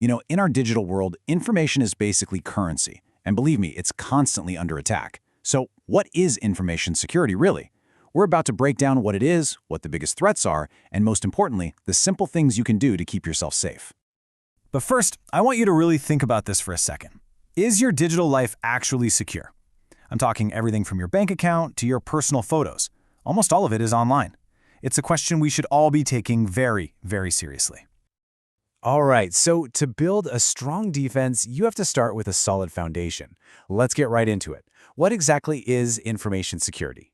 In our digital world, information is basically currency. And believe me, it's constantly under attack. So what is information security really? We're about to break down what it is, what the biggest threats are, and most importantly, the simple things you can do to keep yourself safe. But first, I want you to really think about this for a second. Is your digital life actually secure? I'm talking everything from your bank account to your personal photos. Almost all of it is online. It's a question we should all be taking very, very seriously. All right, so to build a strong defense, you have to start with a solid foundation. Let's get right into it. What exactly is information security?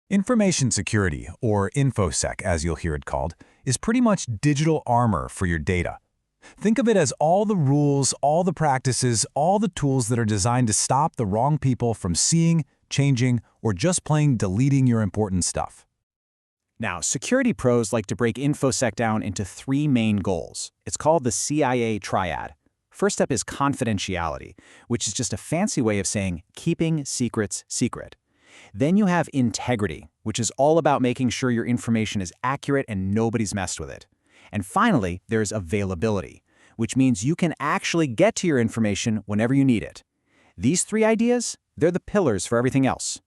Information security, or InfoSec as you'll hear it called, is pretty much digital armor for your data. Think of it as all the rules, all the practices, all the tools that are designed to stop the wrong people from seeing, changing, or just plain deleting your important stuff. Now, security pros like to break InfoSec down into three main goals. It's called the CIA triad. First step is confidentiality, which is just a fancy way of saying keeping secrets secret. Then you have integrity, which is all about making sure your information is accurate and nobody's messed with it. And finally, there's availability, which means you can actually get to your information whenever you need it. These three ideas, they're the pillars for everything else.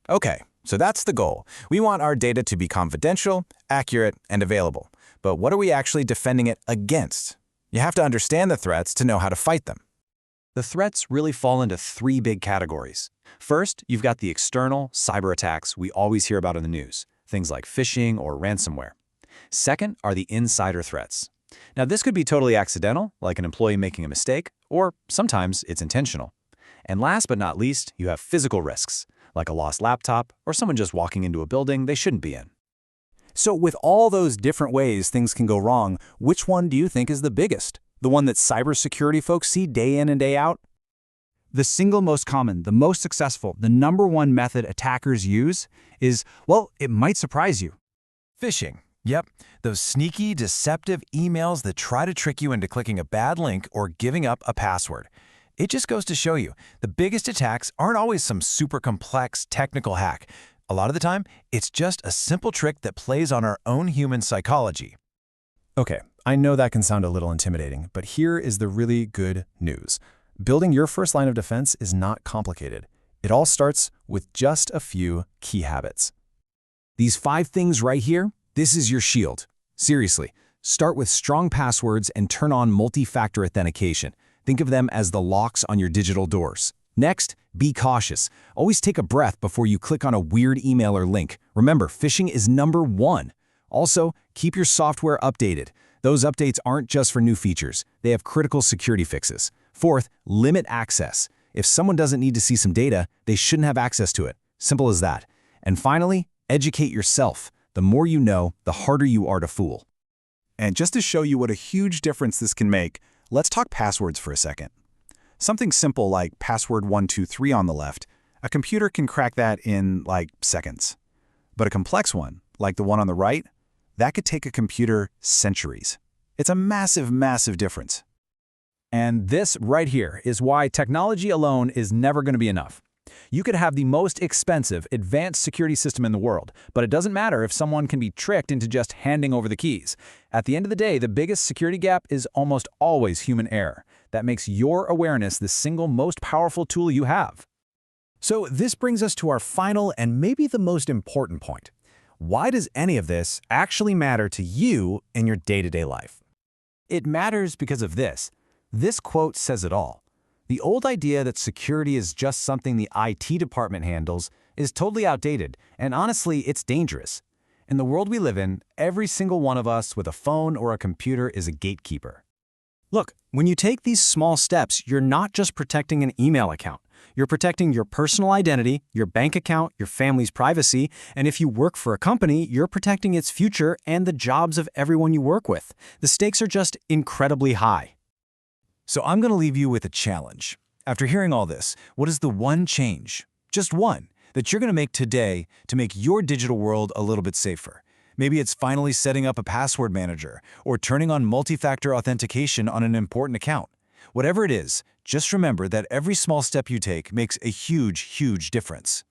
Okay, so that's the goal. We want our data to be confidential, accurate, and available. But what are we actually defending it against? You have to understand the threats to know how to fight them. The threats really fall into three big categories. First, you've got the external cyber attacks we always hear about in the news, things like phishing or ransomware. Second are the insider threats. Now, this could be totally accidental, like an employee making a mistake, or sometimes it's intentional. And last but not least, you have physical risks, like a lost laptop or someone just walking into a building they shouldn't be in. So with all those different ways things can go wrong, which one do you think is the biggest? The one that cybersecurity folks see day in and day out? The single most common, the most successful, the number one method attackers use is, well, it might surprise you. Phishing. Yep, those sneaky, deceptive emails that try to trick you into clicking a bad link or giving up a password. It just goes to show you, the biggest attacks aren't always some super complex technical hack. A lot of the time, it's just a simple trick that plays on our own human psychology. Okay, I know that can sound a little intimidating, but here is the really good news. Building your first line of defense is not complicated. It all starts with just a few key habits. These 5 things right here, this is your shield. Seriously, start with strong passwords and turn on multi-factor authentication. Think of them as the locks on your digital doors. Next, be cautious. Always take a breath before you click on a weird email or link. Remember, phishing is number 1. Also, keep your software updated. Those updates aren't just for new features. They have critical security fixes. Fourth, limit access. If someone doesn't need to see some data, they shouldn't have access to it. Simple as that. And finally, educate yourself. The more you know, the harder you are to fool. And just to show you what a huge difference this can make, let's talk passwords for a second. Something simple like password 123 on the left, a computer can crack that in like seconds. But a complex one, like the one on the right, that could take a computer centuries. It's a massive, massive difference. And this right here is why technology alone is never going to be enough. You could have the most expensive, advanced security system in the world, but it doesn't matter if someone can be tricked into just handing over the keys. At the end of the day, the biggest security gap is almost always human error. That makes your awareness the single most powerful tool you have. So this brings us to our final and maybe the most important point. Why does any of this actually matter to you in your day-to-day life? It matters because of this. This quote says it all. The old idea that security is just something the IT department handles is totally outdated, and honestly, it's dangerous. In the world we live in, every single one of us with a phone or a computer is a gatekeeper. Look, when you take these small steps, you're not just protecting an email account. You're protecting your personal identity, your bank account, your family's privacy, and if you work for a company, you're protecting its future and the jobs of everyone you work with. The stakes are just incredibly high. So I'm going to leave you with a challenge. After hearing all this, what is the one change, just one, that you're going to make today to make your digital world a little bit safer? Maybe it's finally setting up a password manager or turning on multi-factor authentication on an important account. Whatever it is, just remember that every small step you take makes a huge, huge difference.